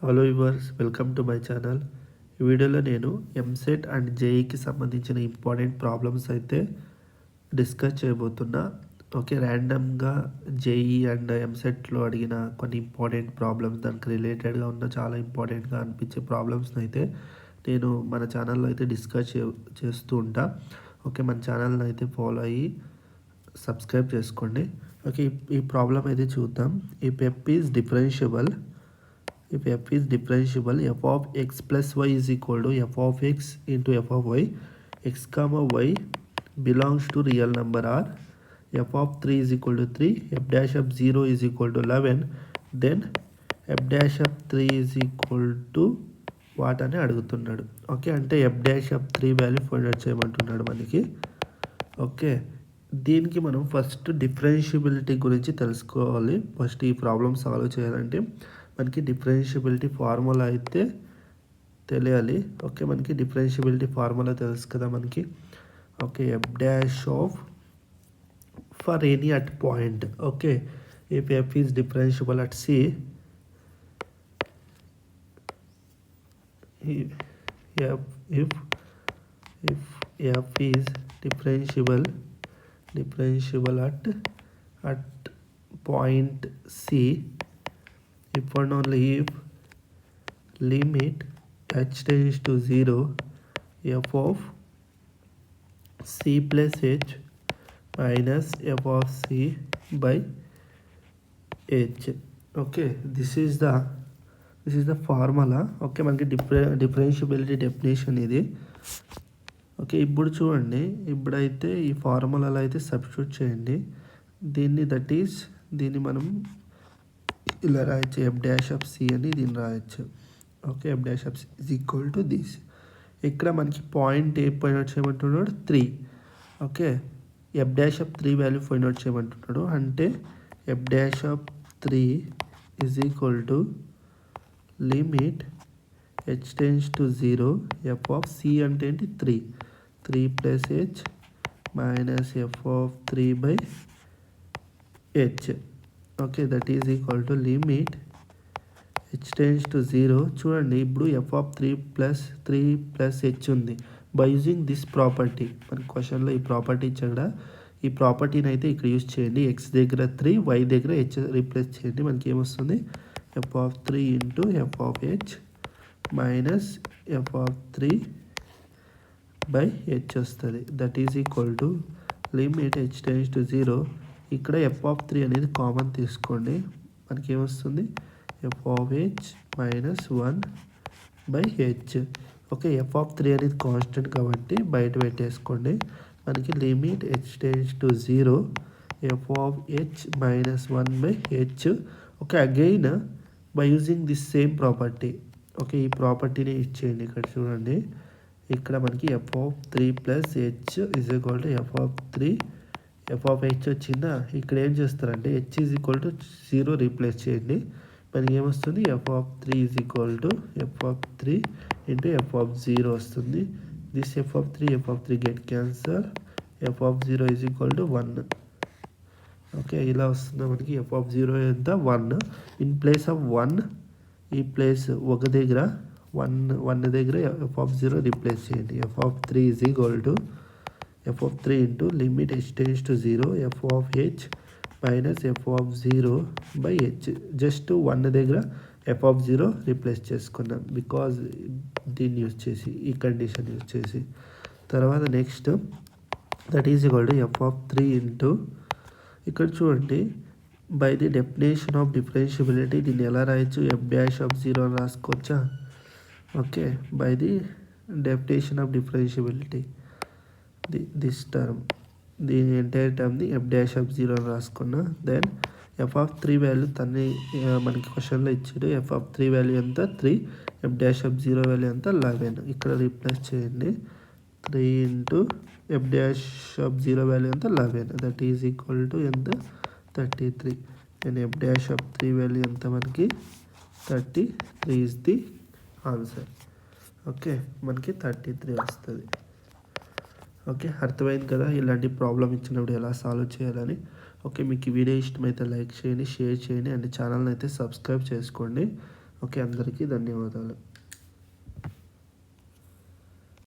Hello viewers, welcome to my channel. ఈ వీడియోలో నేను ఎంసెట్ అండ్ జేఈకి సంబంధించిన ఇంపార్టెంట్ ప్రాబ్లమ్స్ అయితే డిస్కస్ చేయబోతున్నా. ఓకే, ర్యాండమ్గా జేఈ అండ్ ఎంసెట్లో అడిగిన కొన్ని ఇంపార్టెంట్ ప్రాబ్లమ్స్, దానికి రిలేటెడ్గా ఉన్న చాలా ఇంపార్టెంట్గా అనిపించే ప్రాబ్లమ్స్ని అయితే నేను మన ఛానల్లో అయితే డిస్కస్ చేస్తూ ఉంటా. ఓకే, మన ఛానల్ని అయితే ఫాలో అయ్యి సబ్స్క్రైబ్ చేసుకోండి. ఓకే, ఈ ప్రాబ్లం అయితే చూద్దాం. ఈ పెప్ is differentiable. If f is differentiable, f of x plus y is equal to f of x into f of y, x comma y belongs to real number r, f of 3 is equal to 3, f dash of 0 is equal to 11, then f dash of 3 is equal to what అని అడుగుతున్నాడు. Okay, అంటే f dash of 3 value find out చేయమంటున్నాడు మనకి. Okay, దీనికి మనం first differentiability గురించి తెలుసుకోవాలి. First ఈ ప్రాబ్లమ్ సాల్వ్ చేయాలంటే మనకి డిఫరెన్షియబిలిటీ ఫార్ములా అయితే తెలియాలి. ఓకే, మనకి డిఫరెన్షియబిలిటీ ఫార్ములా తెలుసు కదా మనకి. Okay, f dash of for any at point. Okay, if f is differentiable at c, if f is differentiable at point C, if and only if limit h tends to 0, f of c plus h minus f of c by h. Okay, this is the formula. Okay, మనకి differentiability definition ఇది. Okay, ఇప్పుడు చూడండి, ఇప్పుడైతే ఈ ఫార్ములాలో అయితే substitute చేయండి. దీన్ని మనం ఇలా రాయొచ్చు, ఎఫ్ డాష్ ఆఫ్ సి అని దీన్ని రాయొచ్చు. Okay, f dash of c is equal to this. ఇక్కడ మనకి పాయింట్ ఏ ఫైండ్ అవుట్ చేయమంటున్నాడు, 3. Okay, f dash of 3 value find out చేయమంటున్నాడు. అంటే f dash of 3 is equal to limit h tends to 0, f of c అంటే ఏంటి, 3 plus h minus f of 3 by h. Okay, that is equal to limit h tends to 0. చూడండి, ఇప్పుడు f of 3 plus h ఉంది. By using this property, మన క్వశ్చన్లో ఈ property ఇచ్చాడు. ఈ ప్రాపర్టీని అయితే ఇక్కడ యూజ్ చేయండి. x దగ్గర 3, y దగ్గర h రీప్లేస్ చేయండి. మనకి ఏమొస్తుంది, f of 3 into f of h minus f of 3 by h వస్తుంది. That is equal to limit h tends to 0. ఇక్కడ f of 3 అనేది కామన్ తీసుకోండి. మనకి ఏమొస్తుంది, f of h minus 1 by h. Okay, f of 3 అనేది constant కాబట్టి బయట పెట్టేసుకోండి. మనకి limit h tends to 0, f of h minus 1 by h. Okay, again by using this same property. Okay, ఈ ప్రాపర్టీని ఇచ్చేయండి. ఇక్కడ చూడండి, ఇక్కడ మనకి f of 3 plus h is equal to f of 3, f of h వచ్చిందా. ఇక్కడ ఏం చేస్తారంటే h is equal to 0 replace చేయండి. మనకి ఏమొస్తుంది, f of 3 is equal to f of 3 into f of 0 వస్తుంది. This f of 3 get cancer, f of 0 is equal to 1. Okay, ఇలా వస్తుంది మనకి. f of 0 ఎంత, 1. ఇన్ ప్లేస్ ఆఫ్ 1, ఈ place ఒక దగ్గర 1 దగ్గర f of 0 రీప్లేస్ చేయండి. f of 3 is equal to f of 3 into limit h tends to 0, f of h minus f of 0 by h. Just 1 దగ్గర f of 0 రీప్లేస్ చేసుకున్నాం, because దీన్ని use చేసి, ఈ కండిషన్ యూజ్ చేసి. తర్వాత next, that is equal to f of 3 into, ఇక్కడ చూడండి, by the definition of differentiability దీన్ని ఎలా రాయొచ్చు, ఎఫ్ డాష్ ఆఫ్ 0 అని రాసుకోవచ్చా. Okay, by the definition of differentiability, this term, దీని ఎంటైర్ టర్మ్ని ఎఫ్ డాష్ ఆఫ్ 0 అని రాసుకున్నా. దెన్ f of 3 వాల్యూ తన్ని మనకి క్వశ్చన్లో ఇచ్చాడు. f of 3 వాల్యూ ఎంత, 3. f డాష్ ఆఫ్ 0 వాల్యూ ఎంత, 11. ఇక్కడ రీప్లేస్ చేయండి. 3 into f dash of 0 value ఎంత, 11. దట్ ఈజ్ ఈక్వల్ టు ఎంత, 33. And f dash of 3 value ఎంత మనకి, 33 ఈజ్ ది ఆన్సర్. ఓకే, మనకి 33 వస్తుంది. ఓకే, అర్థమైంది కదా ఇలాంటి ప్రాబ్లం ఇచ్చినప్పుడు ఎలా సాల్వ్ చేయాలని. ఓకే, మీకు ఈ వీడియో ఇష్టమైతే లైక్ చేయండి, షేర్ చేయండి, అండ్ ఛానల్ని అయితే సబ్స్క్రైబ్ చేసుకోండి. ఓకే, అందరికీ ధన్యవాదాలు.